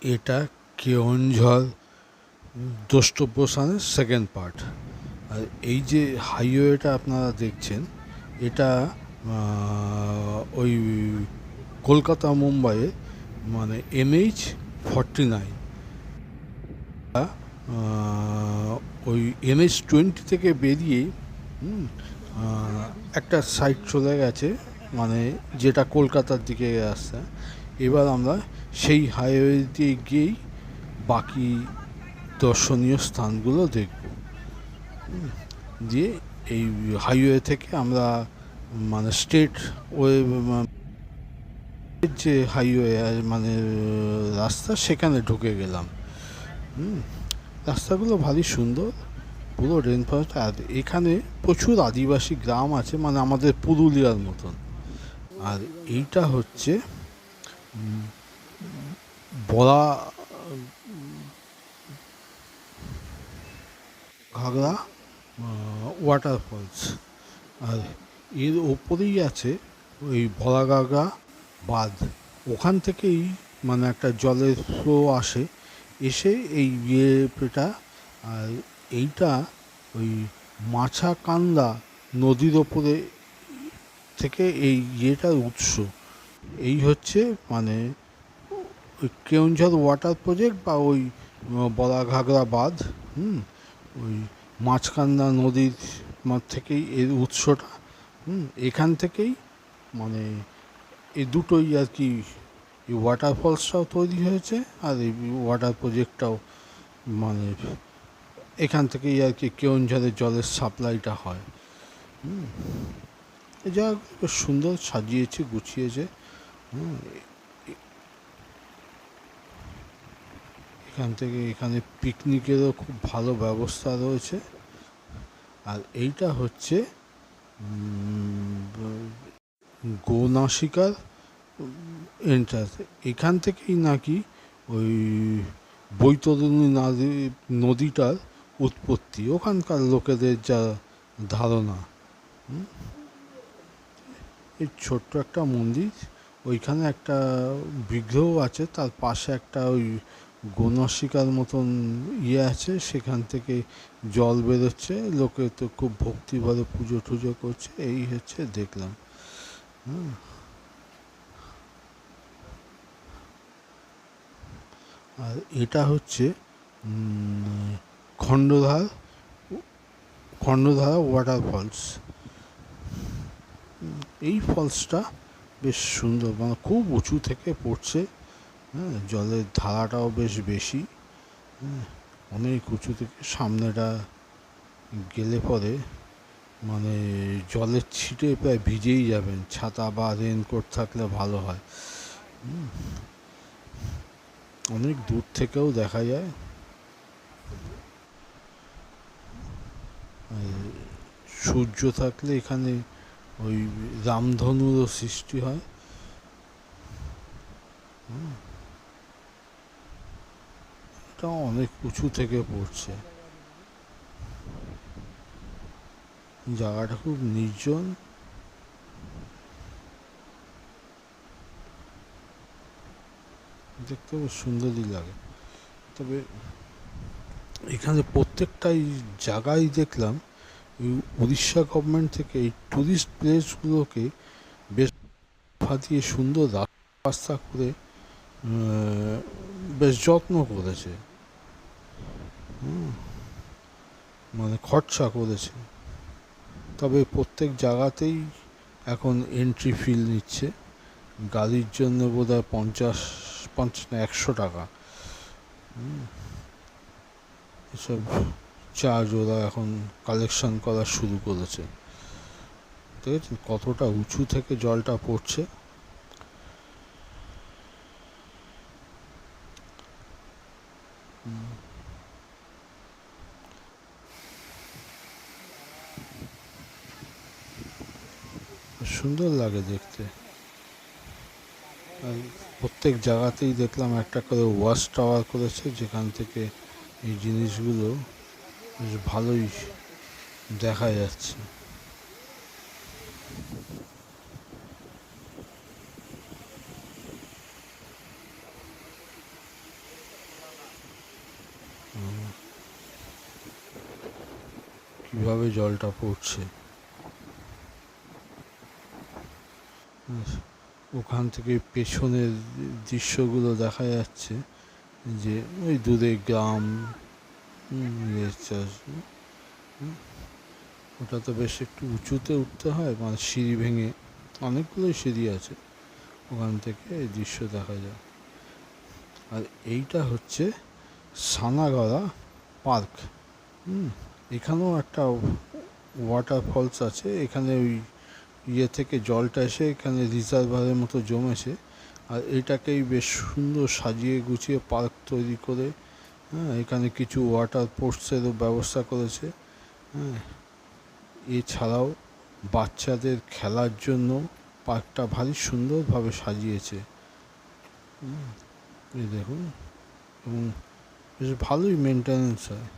এটা Keonjhar দ্রষ্টব্যস্থানের second part. আর এই যে হাইওয়েটা আপনারা দেখছেন, এটা ওই কলকাতা মুম্বাইয়ে মানে NH-49, ওই NH-20 থেকে বেরিয়ে একটা সাইড চলে গেছে, মানে যেটা কলকাতার দিকে আসছে। এবার আমরা সেই হাইওয়ে দিয়ে গিয়েই বাকি দর্শনীয় স্থানগুলো দেখব। দিয়ে এই হাইওয়ে থেকে আমরা মানে স্টেট ওয়ে যে হাইওয়ে মানে রাস্তা, সেখানে ঢুকে গেলাম। রাস্তাগুলো ভারী সুন্দর, পুরো রেন ফরেস্ট। আর এখানে প্রচুর আদিবাসী গ্রাম আছে, মানে আমাদের পুরুলিয়ার মতন। আর এইটা হচ্ছে বড়া ঘাগরা ওয়াটারফলস। আর এর ওপরেই আছে ওই ভরাগাগা বাঁধ। ওখান থেকেই মানে একটা জলের ফ্লো আসে, এসে এই ইয়েটা। আর এইটা ওই মাছাকান্দা নদীর ওপরে থেকে এই ইয়েটার উৎস। এই হচ্ছে মানে ওই কেওনঝড় ওয়াটার প্রজেক্ট বা ওই বড়াঘাগরা বাঁধ। ওই মাছকান্দা নদীর থেকেই এর উৎসটা। এখান থেকেই মানে এই দুটোই আর কি, এই ওয়াটারফলসটাও তৈরি হয়েছে, আর এই ওয়াটার প্রজেক্টটাও মানে এখান থেকেই আর কি কেওনঝড়ের জলের সাপ্লাইটা হয়। এই যা বেশ সুন্দর সাজিয়েছে, গুছিয়েছে। এখান থেকে এখানে পিকনিকেরও খুব ভালো ব্যবস্থা রয়েছে। আর এইটা হচ্ছে গৌনাসিকার এন্ট্রান্স। এখান থেকেই নাকি ওই বৈতরণী নদীটার উৎপত্তি, ওখানকার লোকেদের যা ধারণা। এই ছোট্ট একটা মন্দির, ওইখানে একটা বিগ্রহ আছে, তার পাশে একটা ওই গৌনাসিকার মতন ইয়ে আছে, সেখান থেকে জল বেরোচ্ছে, লোকে তো খুব ভক্তিভরে পুজো টুজো করছে। এই হচ্ছে দেখলাম। আর এটা হচ্ছে খণ্ডধারা ওয়াটারফলস। এই ফলসটা বেশ সুন্দর, মানে খুব উঁচু থেকে পড়ছে। জলের ধারাটাও বেশ বেশি। অনেক উঁচু থেকে সামনেটা গেলে পরে মানে জলের ছিটে প্রায় ভিজেই যাবেন। ছাতা বা রেনকোট থাকলে ভালো হয়। অনেক দূর থেকেও দেখা যায়। সূর্য থাকলে এখানে ওই রামধনুরও সৃষ্টি হয়। এটা অনেক উঁচু থেকে পড়ছে। জায়গাটা খুব নির্জন। দেখতে বেশ সুন্দরই লাগে। তবে এখানে প্রত্যেকটাই জায়গায় দেখলাম এই উড়িষ্যা গভর্নমেন্ট থেকে এই ট্যুরিস্ট প্লেসগুলোকে বেশ দিয়ে সুন্দর রাস্তা করে বেশ যত্ন করেছে, মানে খরচা করেছে। তবে প্রত্যেক জায়গাতেই এখন এন্ট্রি ফি নিচ্ছে। গাড়ির জন্য বোধহয় 50 না 100 টাকা এসব চার্জ ওরা এখন কালেকশন করা শুরু করেছে। ঠিক আছে, কতটা উঁচু থেকে জলটা পড়ছে। সুন্দর লাগে দেখতে। আর প্রত্যেক জায়গাতেই দেখলাম একটা করে ওয়াচ টাওয়ার করেছে, যেখান থেকে এই জিনিসগুলো বেশ ভালোই দেখা যাচ্ছে। কিভাবে জলটা পড়ছে। ওখান থেকে পেছনের দৃশ্যগুলো দেখা যাচ্ছে, যে ওই দূরে গ্রাম, ওটা তো বেশ একটু উঁচুতে উঠতে হয়, মানে সিঁড়ি ভেঙে, অনেকগুলোই সিঁড়ি আছে, ওখান থেকে এই দৃশ্য দেখা যায়। আর এইটা হচ্ছে সানাগড়া পার্ক। এখানেও একটা ওয়াটার ফলস আছে। এখানে ওই থেকে জলটা এসে এখানে রিজার্ভারের মতো জমেছে, আর এটাকেই বেশ সুন্দর সাজিয়ে গুছিয়ে পার্ক তৈরি করে, এখানে কিছু ওয়াটার স্পোর্টসেরও ব্যবস্থা করেছে। এছাড়াও বাচ্চাদের খেলার জন্য পার্কটা ভারী সুন্দরভাবে সাজিয়েছে। এই দেখুন, এবং বেশ ভালোই মেনটেন্যান্স হয়।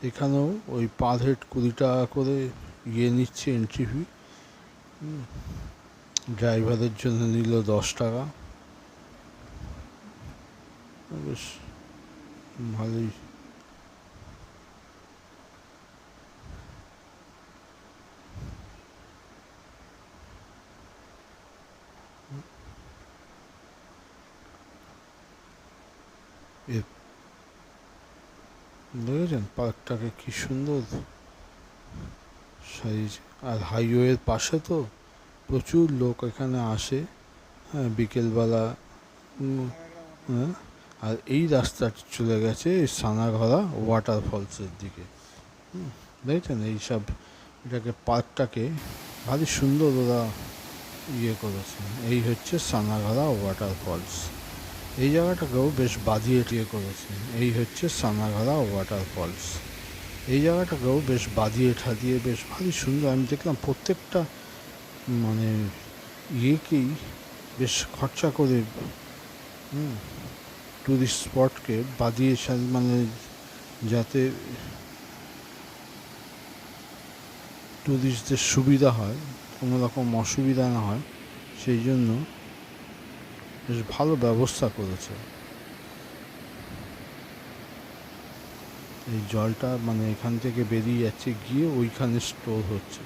এখানেও ওই পার হেড 20 টাকা করে নিচ্ছে এন্ট্রি ফি। ড্রাইভারের জন্য নিল 10 টাকা। বেশ ভালোই। দেখেছেন পার্কটাকে কি সুন্দর সাজিয়েছে। আর হাইওয়ের পাশে তো প্রচুর লোক এখানে আসে, বিকেলবেলা। হ্যাঁ, আর এই রাস্তাটি চলে গেছে সানাঘরা ওয়াটারফলসের দিকে। দেখছেন এইসব, এটাকে পার্কটাকে ভারী সুন্দর ওরা করেছে। এই হচ্ছে সানাঘরা ওয়াটারফলস। এই জায়গাটাকেও বেশ বাঁধিয়ে করেছে। এই হচ্ছে সানাঘরা ওয়াটারফলস। এই জায়গাটাকেও বেশ বাঁধিয়ে ঠাদিয়ে বেশ ভারী সুন্দর। আমি দেখলাম প্রত্যেকটা মানে ইয়েকেই বেশ খরচা করে টুরিস্ট স্পটকে বাঁধিয়ে, মানে যাতে টুরিস্টদের সুবিধা হয়, কোনো রকম অসুবিধা না হয়, সেই জন্য বেশ ভালো ব্যবস্থা করেছে। এই জলটা মানে এখান থেকে বেরিয়ে যাচ্ছে গিয়ে ওইখানে স্টোর হচ্ছে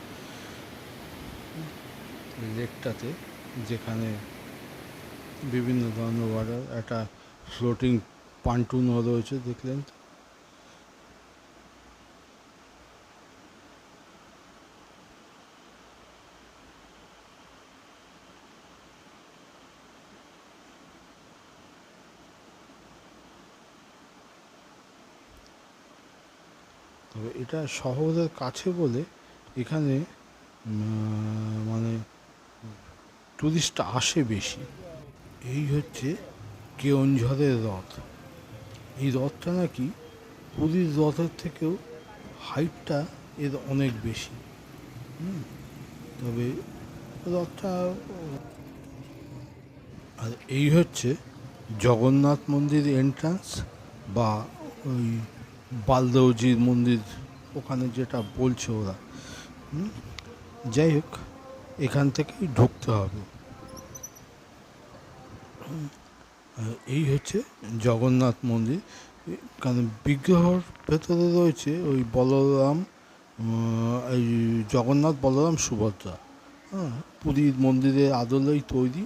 লেকটাতে, যেখানে বিভিন্ন ধরনের ওয়াটার, একটা ফ্লোটিং পান্টুনও রয়েছে, দেখলেন তো। তবে এটা শহরের কাছে বলে এখানে মানে টুরিস্ট আসে বেশি। এই হচ্ছে কেওনঝড়ের রথ। এই রথটা নাকি পুরীর রথের থেকেও হাইটটা এর অনেক বেশি। তবে রথটা, আর এই হচ্ছে জগন্নাথ মন্দির এন্ট্রান্স, বা ওই বালদেওজির মন্দির, ওখানে যেটা বলছে ওরা। যাই হোক, এখান থেকেই ঢুকতে হবে। এই হচ্ছে জগন্নাথ মন্দির। কারণ বিগ্রহর ভেতরে রয়েছে ওই বলরাম, এই জগন্নাথ, বলরাম, সুভদ্রা। পুরীর মন্দিরের আদলেই তৈরি।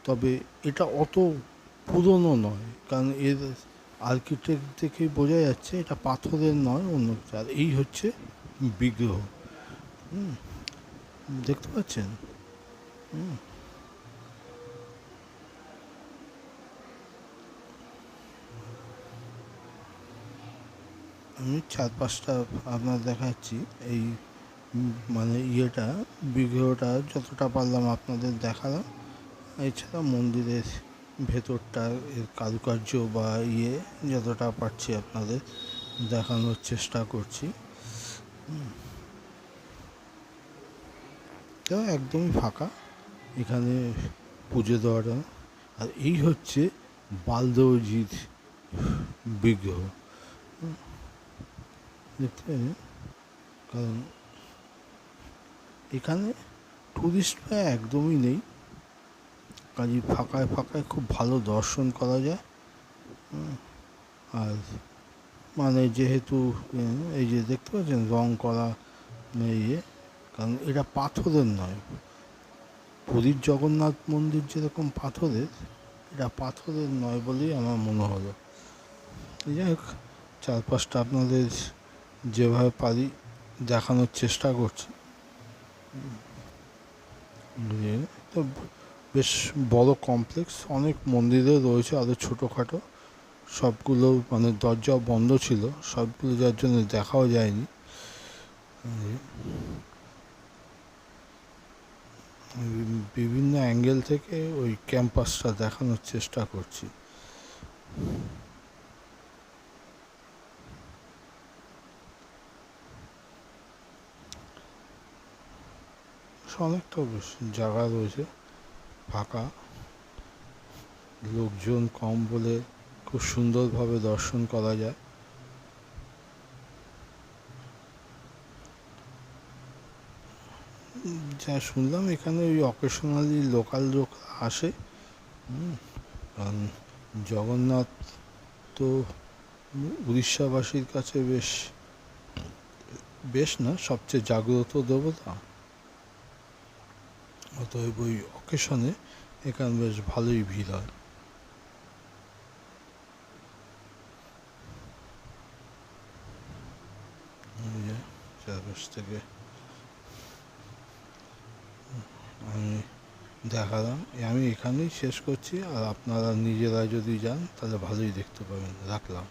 তবে এটা অত পুরনো নয়, কারণ এর আর্কিটেক্ট দেখেই বোঝা যাচ্ছে এটা পাথরের নয়, অন্য কিছু। আর এই হচ্ছে বিগ্রহ, দেখতে পাচ্ছেন। আমি 4-5টা আপনার দেখাচ্ছি। এই মানে বিগ্রহটা যতটা পারলাম আপনাদের দেখালাম। এছাড়া মন্দিরের ভেতরটা, এর কারুকার্য বা যতটা পারছি আপনাদের দেখানোর চেষ্টা করছি। তো একদমই ফাঁকা এখানে পুজো দেওয়াটা। আর এই হচ্ছে বালদেওজির বিগ্রহ, দেখতে। কারণ এখানে টুরিস্ট প্রায় একদমই নেই, কাজে ফাঁকায় ফাঁকায় খুব ভালো দর্শন করা যায়। আর মানে যেহেতু এই যে দেখতে পাচ্ছেন রং করা ইয়ে, কারণ এটা পাথরের নয়। পুরীর জগন্নাথ মন্দির যেরকম পাথরের, এটা পাথরের নয় বলেই আমার মনে হলো। যাই হোক, চারপাশটা আপনাদের যেভাবে পারি দেখানোর চেষ্টা করছি। তো বেশ বড় কমপ্লেক্স, অনেক মন্দিরও রয়েছে আরও ছোটোখাটো, সবগুলো মানে দরজা বন্ধ ছিল, সবগুলো যার জন্য দেখাও যায়নি। বিভিন্ন অ্যাঙ্গেল থেকে ওই ক্যাম্পাসটা দেখানোর চেষ্টা করছি। অনেকটা বেশ জায়গা রয়েছে ফাঁকা, লোকজন কম বলে খুব সুন্দরভাবে দর্শন করা যায়। যা শুনলাম এখানে ওই অকেশনালি লোকাল লোক আসে, কারণ জগন্নাথ তো উড়িষ্যাবাসীর কাছে বেশ বেশ না সবচেয়ে জাগ্রত দেবতা, অতএব ওই অকেশনে এখানে বেশ ভালোই ভিড় হয়। চারপাশ থেকে আমি দেখালাম, আমি এখানেই শেষ করছি, আর আপনারা নিজেরা যদি যান তাহলে ভালোই দেখতে পাবেন। রাখলাম।